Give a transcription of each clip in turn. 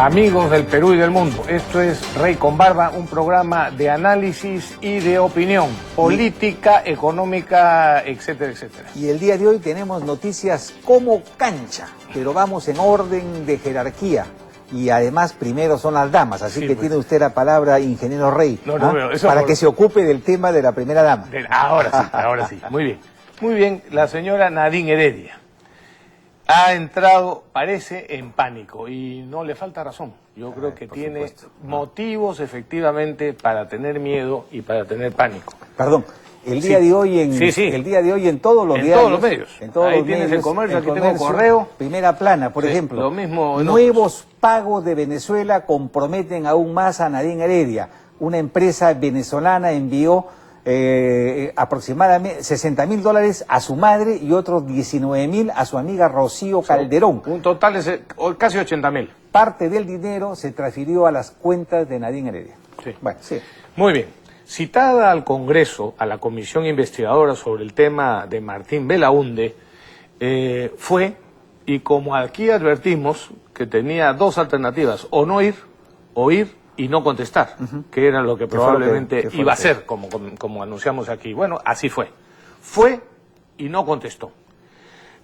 Amigos del Perú y del mundo, esto es Rey con Barba, un programa de análisis y de opinión política, económica, etcétera, etcétera. Y el día de hoy tenemos noticias como cancha, pero vamos en orden de jerarquía. Y además primero son las damas, así que tiene usted la palabra, ingeniero Rey, para que se ocupe del tema de la primera dama. Ahora sí, muy bien. Muy bien, la señora Nadine Heredia ha entrado, parece, en pánico y no le falta razón. Yo creo que tiene motivos efectivamente para tener miedo y para tener pánico. Perdón. El día de hoy en todos los diarios, todos los medios. Ahí tienes El Comercio, aquí tengo Correo. Primera plana, por ejemplo. Lo mismo nuevos pagos de Venezuela comprometen aún más a Nadine Heredia. Una empresa venezolana envió aproximadamente $60.000 a su madre y otros $19.000 a su amiga Rocío Calderón. Un total de casi $80.000. Parte del dinero se transfirió a las cuentas de Nadine Heredia. Sí. Bueno, sí. Muy bien. Citada al Congreso, a la comisión investigadora sobre el tema de Martín Belaúnde, fue, y como aquí advertimos, que tenía dos alternativas, o no ir, o ir y no contestar, que era lo que probablemente iba a ser, como anunciamos aquí. Bueno, así fue. Fue y no contestó.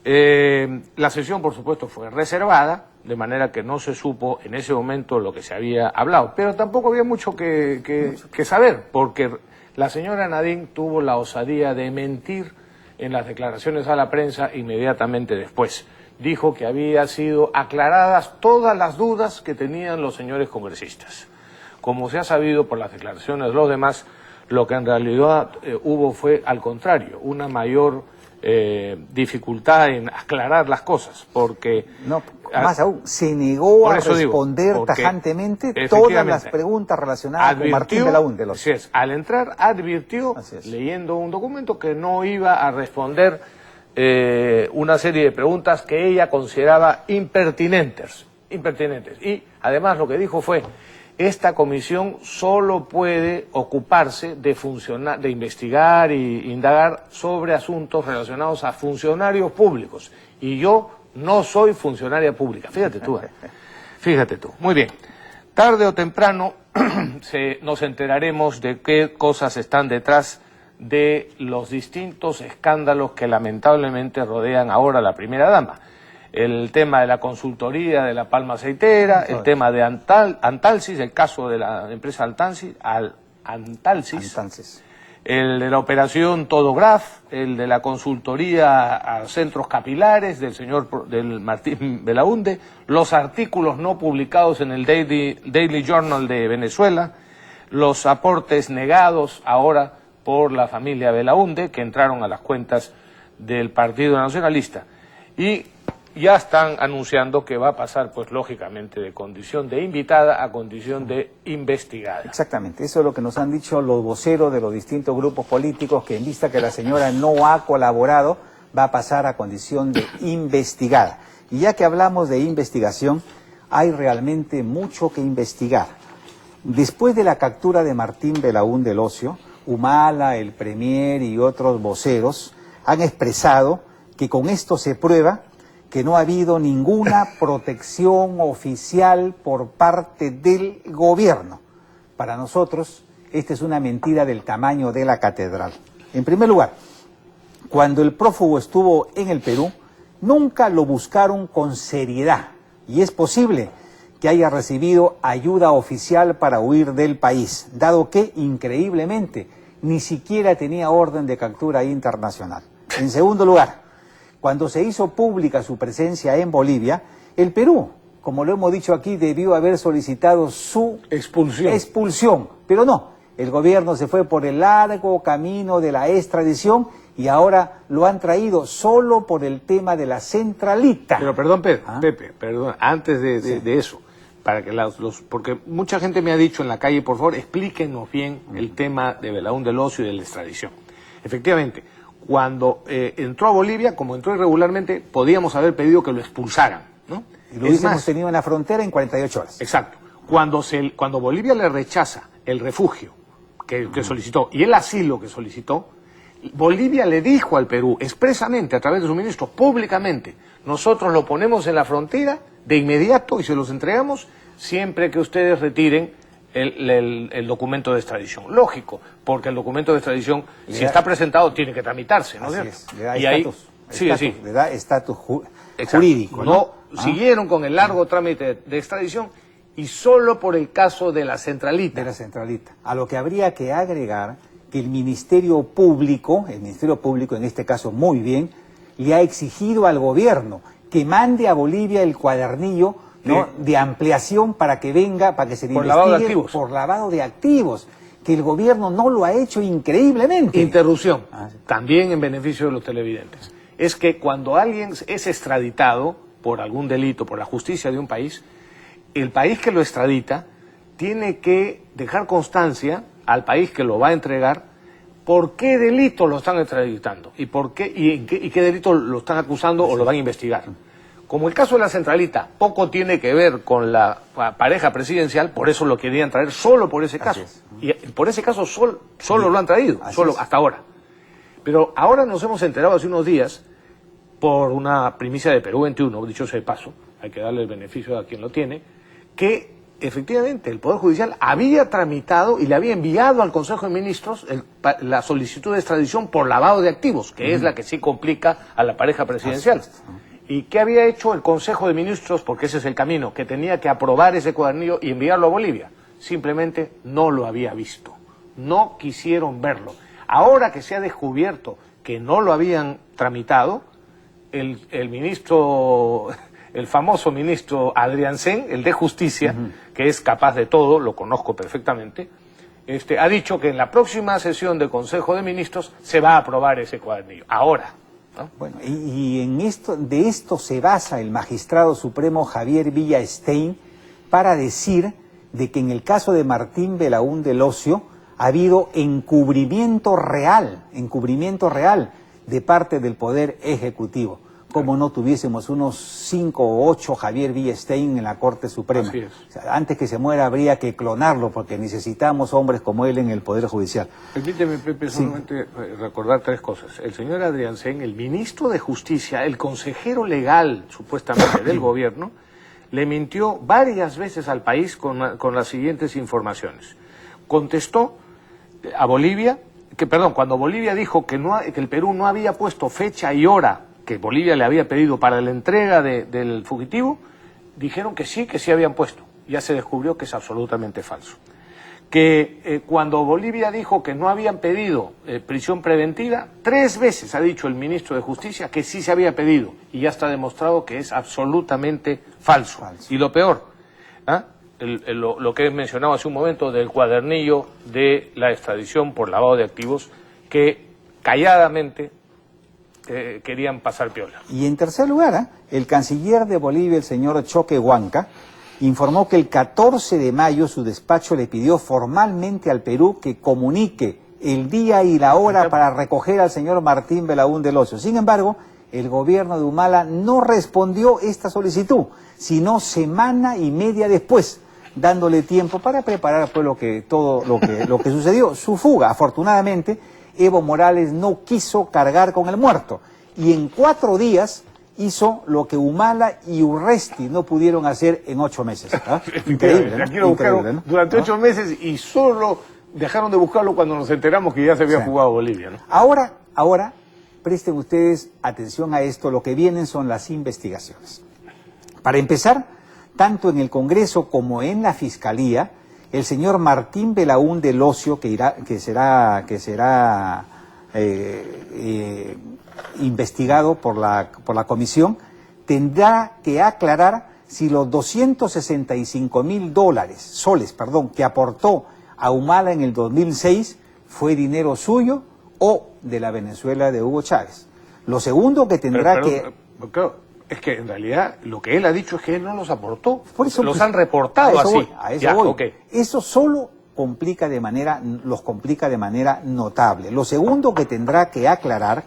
La sesión, por supuesto, fue reservada, de manera que no se supo en ese momento lo que se había hablado. Pero tampoco había mucho que saber, porque la señora Nadine tuvo la osadía de mentir en las declaraciones a la prensa inmediatamente después. Dijo que había sido aclaradas todas las dudas que tenían los señores congresistas. Como se ha sabido por las declaraciones de los demás, lo que en realidad hubo fue, al contrario, una mayor dificultad en aclarar las cosas, porque... No, más aún, se negó a responder tajantemente todas las preguntas relacionadas con Martín Belaúnde. Así es, al entrar advirtió, leyendo un documento, que no iba a responder una serie de preguntas que ella consideraba impertinentes. Y además lo que dijo fue: esta comisión solo puede ocuparse de investigar e indagar sobre asuntos relacionados a funcionarios públicos. Y yo no soy funcionaria pública. Fíjate tú. Muy bien. Tarde o temprano nos enteraremos de qué cosas están detrás de los distintos escándalos que lamentablemente rodean ahora a la primera dama. El tema de la consultoría de la palma aceitera, el tema de Antalsis, el caso de la empresa Antalsis, el de la operación Todograf, el de la consultoría a centros capilares del Martín Belaúnde, los artículos no publicados en el Daily Journal de Venezuela, los aportes negados ahora por la familia Belaúnde, que entraron a las cuentas del Partido Nacionalista. Y ya están anunciando que va a pasar, pues lógicamente, de condición de invitada a condición de investigada. Exactamente, eso es lo que nos han dicho los voceros de los distintos grupos políticos, que en vista que la señora no ha colaborado, va a pasar a condición de investigada. Y ya que hablamos de investigación, hay realmente mucho que investigar. Después de la captura de Martín Belaúnde del Ocio, Humala, el Premier y otros voceros han expresado que con esto se prueba que no ha habido ninguna protección oficial por parte del gobierno. Para nosotros, esta es una mentira del tamaño de la catedral. En primer lugar, cuando el prófugo estuvo en el Perú, nunca lo buscaron con seriedad, y es posible que haya recibido ayuda oficial para huir del país, dado que, increíblemente, ni siquiera tenía orden de captura internacional. En segundo lugar, cuando se hizo pública su presencia en Bolivia, el Perú, como lo hemos dicho aquí, debió haber solicitado su expulsión. Pero no, el gobierno se fue por el largo camino de la extradición y ahora lo han traído solo por el tema de la centralita. Pero perdón, Pepe, perdón, antes de eso, para que porque mucha gente me ha dicho en la calle, por favor, explíquenos bien el tema de Belaúnde del Ocio y de la extradición. Efectivamente, cuando entró a Bolivia, como entró irregularmente, podíamos haber pedido que lo expulsaran, ¿no? Y lo hubiésemos tenido en la frontera en 48 horas. Exacto. Cuando Bolivia le rechaza el refugio que solicitó y el asilo que solicitó, Bolivia le dijo al Perú expresamente, a través de su ministro, públicamente: nosotros lo ponemos en la frontera de inmediato y se los entregamos siempre que ustedes retiren el documento de extradición. Lógico, porque el documento de extradición, si está presentado, tiene que tramitarse, ¿no es cierto? Le da y estatus. Sí. Le da estatus Exacto. jurídico, ¿no? Siguieron con el largo trámite de extradición y solo por el caso de la centralita. De la centralita. A lo que habría que agregar que el Ministerio Público en este caso muy bien, le ha exigido al gobierno que mande a Bolivia el cuadernillo, ¿no?, de ampliación para que venga, para que se por investigue lavado de activos. Por lavado de activos, que el gobierno no lo ha hecho increíblemente. Interrupción, Sí. también en beneficio de los televidentes. Es que cuando alguien es extraditado por algún delito, por la justicia de un país, el país que lo extradita tiene que dejar constancia al país que lo va a entregar por qué delito lo están extraditando y por qué y qué delito lo están acusando o lo van a investigar. Como el caso de la centralita poco tiene que ver con la pareja presidencial, por eso lo querían traer solo por ese caso. Y por ese caso solo lo han traído, hasta ahora. Pero ahora nos hemos enterado hace unos días, por una primicia de Perú 21, dicho sea de paso, hay que darle el beneficio a quien lo tiene, que efectivamente el Poder Judicial había tramitado y le había enviado al Consejo de Ministros la solicitud de extradición por lavado de activos, que es la que sí complica a la pareja presidencial. ¿Y qué había hecho el Consejo de Ministros? Porque ese es el camino, que tenía que aprobar ese cuadernillo y enviarlo a Bolivia. Simplemente no lo había visto. No quisieron verlo. Ahora que se ha descubierto que no lo habían tramitado, el ministro, el famoso ministro Adrián Sen, el de Justicia, que es capaz de todo, lo conozco perfectamente, ha dicho que en la próxima sesión del Consejo de Ministros se va a aprobar ese cuadernillo. Ahora. ¿No? Bueno, y de esto se basa el magistrado supremo Javier Villastein para decir de que en el caso de Martín Belaúnde Locio ha habido encubrimiento real de parte del Poder Ejecutivo. Como no tuviésemos unos 5 o 8 Javier Villastein en la Corte Suprema. Así es. O sea, antes que se muera habría que clonarlo porque necesitamos hombres como él en el Poder Judicial. Permíteme, Pepe, solamente recordar 3 cosas. El señor Adrián Sen, el ministro de Justicia, el consejero legal, supuestamente, del gobierno, le mintió varias veces al país con las siguientes informaciones. Contestó a Bolivia, cuando Bolivia dijo que el Perú no había puesto fecha y hora que Bolivia le había pedido para la entrega del fugitivo, dijeron que sí habían puesto. Ya se descubrió que es absolutamente falso. Que cuando Bolivia dijo que no habían pedido prisión preventiva, 3 veces ha dicho el ministro de Justicia que sí se había pedido, y ya está demostrado que es absolutamente falso. Y lo peor, lo que he mencionado hace un momento del cuadernillo de la extradición por lavado de activos, que calladamente querían pasar piola. Y en tercer lugar, el canciller de Bolivia, el señor Choque Huanca, informó que el 14 de mayo su despacho le pidió formalmente al Perú que comunique el día y la hora para recoger al señor Martín Belaúnde Locio. Sin embargo, el gobierno de Humala no respondió esta solicitud, sino semana y media después, dándole tiempo para preparar pues, lo que sucedió, su fuga. Afortunadamente, Evo Morales no quiso cargar con el muerto y en 4 días hizo lo que Humala y Urresti no pudieron hacer en 8 meses. Increíble, ¿no? Aquí lo buscaron, ¿no?, durante 8 meses y solo dejaron de buscarlo cuando nos enteramos que ya se había fugado a Bolivia, ¿no? Ahora, presten ustedes atención a esto, lo que vienen son las investigaciones. Para empezar, tanto en el Congreso como en la Fiscalía, el señor Martín Belaúnde Locio, que será investigado por la comisión, tendrá que aclarar si los $265.000 soles, que aportó a Humala en el 2006 fue dinero suyo o de la Venezuela de Hugo Chávez. Lo segundo que tendrá es que en realidad lo que él ha dicho es que él no los aportó. Por eso, los han reportado así. A eso voy. Okay. Eso solo los complica de manera notable. Lo segundo que tendría que aclarar,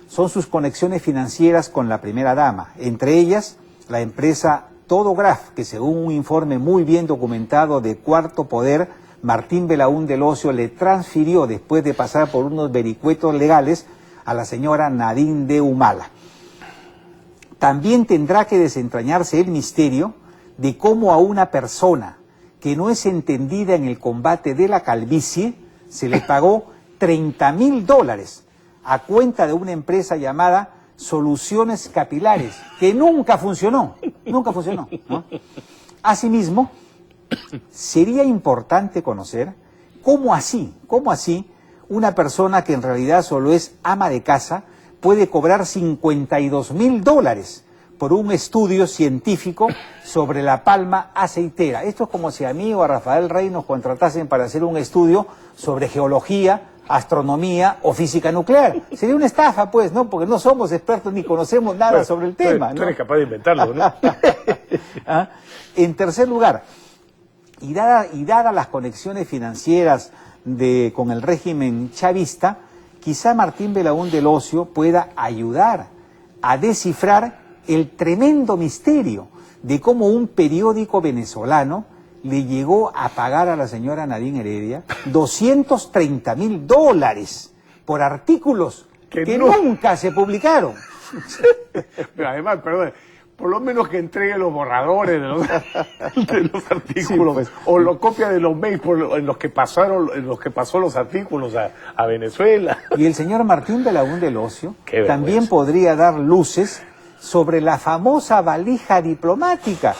son sus conexiones financieras con la primera dama. Entre ellas, la empresa Todograf, que según un informe muy bien documentado de Cuarto Poder, Martín Belaúnde Locio le transfirió, después de pasar por unos vericuetos legales, a la señora Nadine de Humala. También tendrá que desentrañarse el misterio de cómo a una persona que no es entendida en el combate de la calvicie se le pagó $30.000 a cuenta de una empresa llamada Soluciones Capilares, que nunca funcionó, ¿no? Asimismo, sería importante conocer cómo así una persona que en realidad solo es ama de casa puede cobrar $52.000 por un estudio científico sobre la palma aceitera. Esto es como si a mí o a Rafael Rey nos contratasen para hacer un estudio sobre geología, astronomía o física nuclear. Sería una estafa, pues, ¿no? Porque no somos expertos ni conocemos nada sobre el tema, ¿no? Tú eres capaz de inventarlo, ¿no? ¿Ah? En tercer lugar, y dadas las conexiones financieras con el régimen chavista, quizá Martín Belaúnde del Ocio pueda ayudar a descifrar el tremendo misterio de cómo un periódico venezolano le llegó a pagar a la señora Nadine Heredia $230.000 por artículos que nunca se publicaron. Pero además, perdón, por lo menos que entregue los borradores de los artículos, sí, pues, o lo copia de los mails en los que pasó los artículos a Venezuela. Y el señor Martín Belaúnde del Ocio también podría dar luces sobre la famosa valija diplomática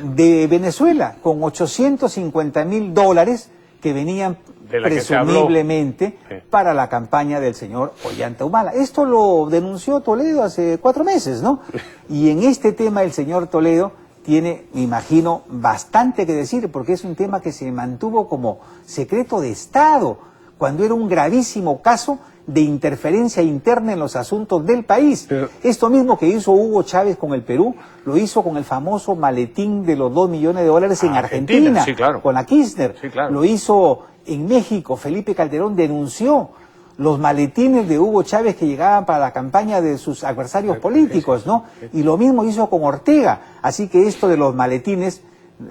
de Venezuela, con $850.000 que venían presumiblemente para la campaña del señor Ollanta Humala. Esto lo denunció Toledo hace 4 meses, ¿no? Y en este tema el señor Toledo tiene, me imagino, bastante que decir, porque es un tema que se mantuvo como secreto de Estado, cuando era un gravísimo caso de interferencia interna en los asuntos del país. Pero esto mismo que hizo Hugo Chávez con el Perú, lo hizo con el famoso maletín de los $2 millones en Argentina, sí, claro, con la Kirchner. Sí, claro. Lo hizo en México. Felipe Calderón denunció los maletines de Hugo Chávez que llegaban para la campaña de sus adversarios políticos, ¿no? Y lo mismo hizo con Ortega. Así que esto de los maletines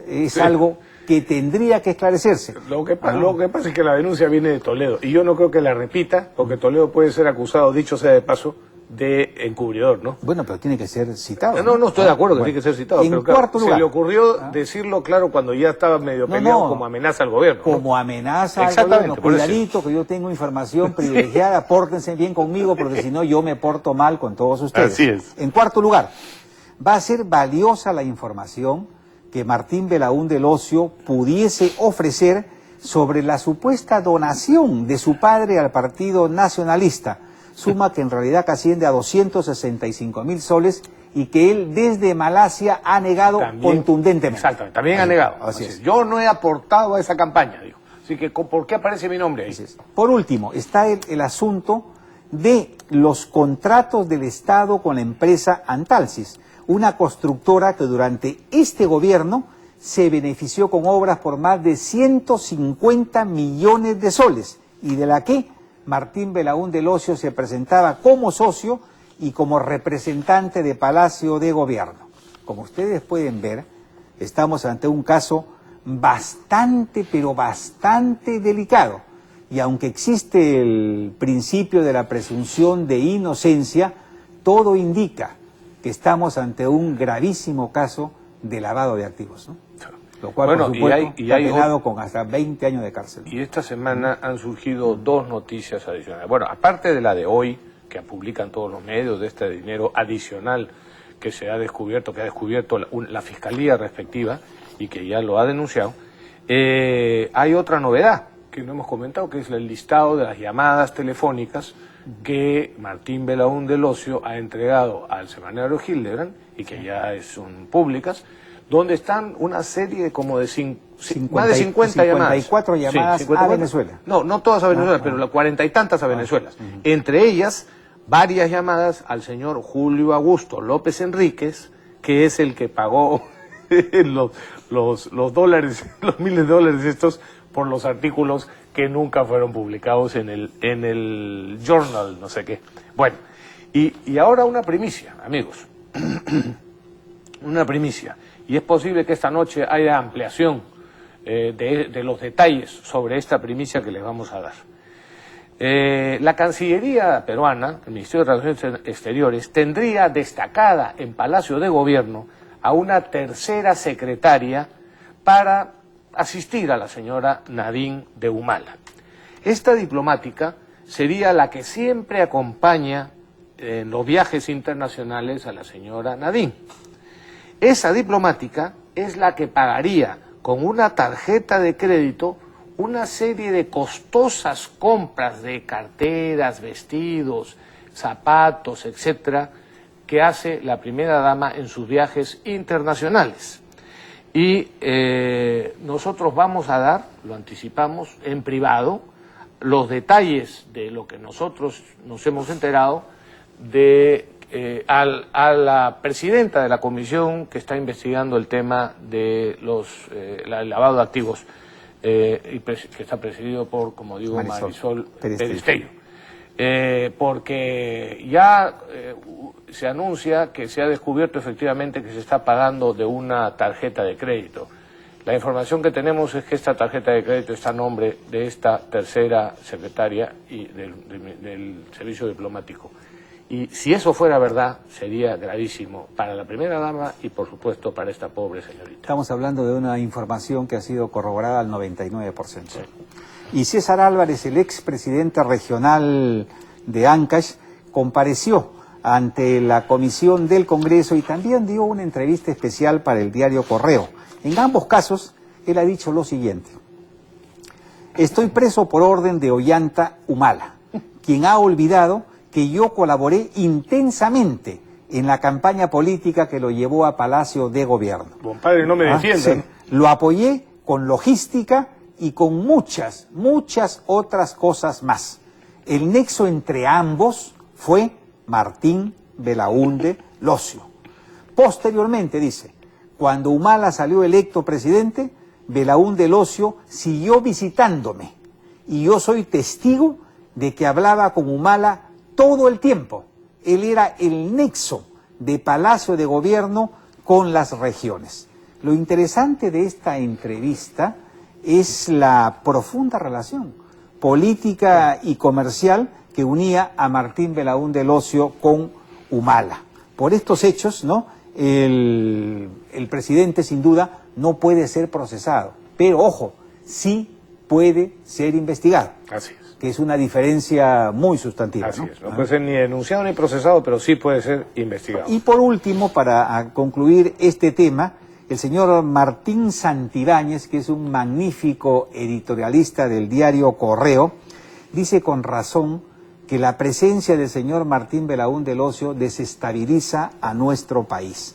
es algo que tendría que esclarecerse. Lo que pasa es que la denuncia viene de Toledo, y yo no creo que la repita, porque Toledo puede ser acusado, dicho sea de paso, de encubridor, ¿no? Bueno, pero tiene que ser citado. No estoy de acuerdo que tiene que ser citado. En pero cuarto lugar, se le ocurrió decirlo, claro, cuando ya estaba medio peleado, como amenaza al gobierno. Como amenaza al gobierno. Cuidadito, que yo tengo información privilegiada, pórtense bien conmigo, porque si no yo me porto mal con todos ustedes. Así es. En cuarto lugar, va a ser valiosa la información que Martín Belaúnde del Ocio pudiese ofrecer sobre la supuesta donación de su padre al Partido Nacionalista, suma que en realidad asciende a 265.000 soles y que él desde Malasia ha negado contundentemente. Exactamente, también ha negado. Así es. Yo no he aportado a esa campaña, digo. Así que, ¿por qué aparece mi nombre ahí? Por último, está el asunto de los contratos del Estado con la empresa Antalsis, una constructora que durante este gobierno se benefició con obras por más de 150 millones de soles y de la que Martín Belaúnde del Ocio se presentaba como socio y como representante de Palacio de Gobierno. Como ustedes pueden ver, estamos ante un caso bastante, pero bastante delicado. Y aunque existe el principio de la presunción de inocencia, todo indica que estamos ante un gravísimo caso de lavado de activos, ¿no? Lo cual, por supuesto, está penado con hasta 20 años de cárcel. Y esta semana han surgido 2 noticias adicionales. Bueno, aparte de la de hoy, que publican todos los medios, de este dinero adicional que ha descubierto la Fiscalía respectiva y que ya lo ha denunciado, hay otra novedad que no hemos comentado, que es el listado de las llamadas telefónicas que Martín Belaúnde del Ocio ha entregado al semanario Hildebrand y que ya son públicas, donde están una serie de como de más de 50 llamadas. 54 llamadas a Venezuela. No todas a Venezuela, pero 40 y tantas a Venezuela. Entre ellas, varias llamadas al señor Julio Augusto López Enríquez, que es el que pagó los dólares, los miles de dólares estos, por los artículos que nunca fueron publicados en el journal, no sé qué. Bueno, y ahora una primicia, amigos. Una primicia. Y es posible que esta noche haya ampliación de los detalles sobre esta primicia que les vamos a dar. La Cancillería peruana, el Ministerio de Relaciones Exteriores, tendría destacada en Palacio de Gobierno a una tercera secretaria para asistir a la señora Nadine de Humala. Esta diplomática sería la que siempre acompaña en los viajes internacionales a la señora Nadine. Esa diplomática es la que pagaría con una tarjeta de crédito una serie de costosas compras de carteras, vestidos, zapatos, etcétera, que hace la primera dama en sus viajes internacionales. Y nosotros vamos a dar, lo anticipamos, en privado, los detalles de lo que nosotros nos hemos enterado a la presidenta de la comisión que está investigando el tema de el lavado de activos, que está presidido por, como digo, Marisol Perestello. Porque ya se anuncia que se ha descubierto efectivamente que se está pagando de una tarjeta de crédito. La información que tenemos es que esta tarjeta de crédito está a nombre de esta tercera secretaria y del servicio diplomático. Y si eso fuera verdad, sería gravísimo para la primera dama y, por supuesto, para esta pobre señorita. Estamos hablando de una información que ha sido corroborada al 99%. Sí. Y César Álvarez, el expresidente regional de Ancash, compareció ante la comisión del Congreso y también dio una entrevista especial para el diario Correo. En ambos casos, él ha dicho lo siguiente: estoy preso por orden de Ollanta Humala, quien ha olvidado que yo colaboré intensamente en la campaña política que lo llevó a Palacio de Gobierno. Compadre, no me defiendan. Sí. Lo apoyé con logística y con muchas otras cosas más. El nexo entre ambos fue Martín Belaúnde Locio. Posteriormente, dice, cuando Humala salió electo presidente, Belaúnde Locio siguió visitándome y yo soy testigo de que hablaba con Humala todo el tiempo. Él era el nexo de Palacio de Gobierno con las regiones. Lo interesante de esta entrevista es la profunda relación política y comercial que unía a Martín Belaúnde Locio con Humala. Por estos hechos, ¿no?, el presidente sin duda no puede ser procesado, pero ojo, sí puede ser investigado. Así es. Que es una diferencia muy sustantiva. Así es, no puede ser ni denunciado ni procesado, pero sí puede ser investigado. Y por último, para concluir este tema, el señor Martín Santibáñez, que es un magnífico editorialista del diario Correo, dice con razón que la presencia del señor Martín Belaúnde Locio desestabiliza a nuestro país.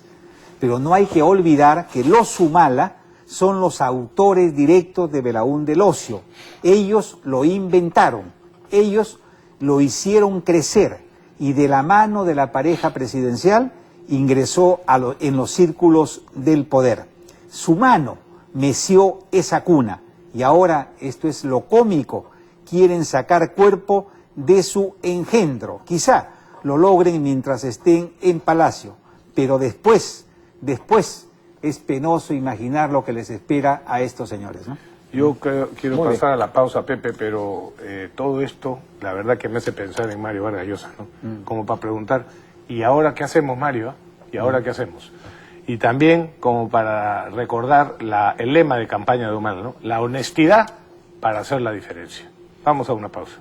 Pero no hay que olvidar que los Humala son los autores directos de Belaúnde Locio. Ellos lo inventaron, ellos lo hicieron crecer y de la mano de la pareja presidencial ingresó en los círculos del poder. Su mano meció esa cuna y ahora, esto es lo cómico, quieren sacar cuerpo de su engendro. Quizá lo logren mientras estén en Palacio, pero después es penoso imaginar lo que les espera a estos señores, ¿no? Yo quiero pasar a la pausa, Pepe, pero todo esto, la verdad que me hace pensar en Mario Vargas Llosa, ¿no? Como para preguntar, ¿y ahora qué hacemos, Mario? ¿Y ahora qué hacemos? Y también como para recordar el lema de campaña de Humala, ¿no? La honestidad para hacer la diferencia. Vamos a una pausa.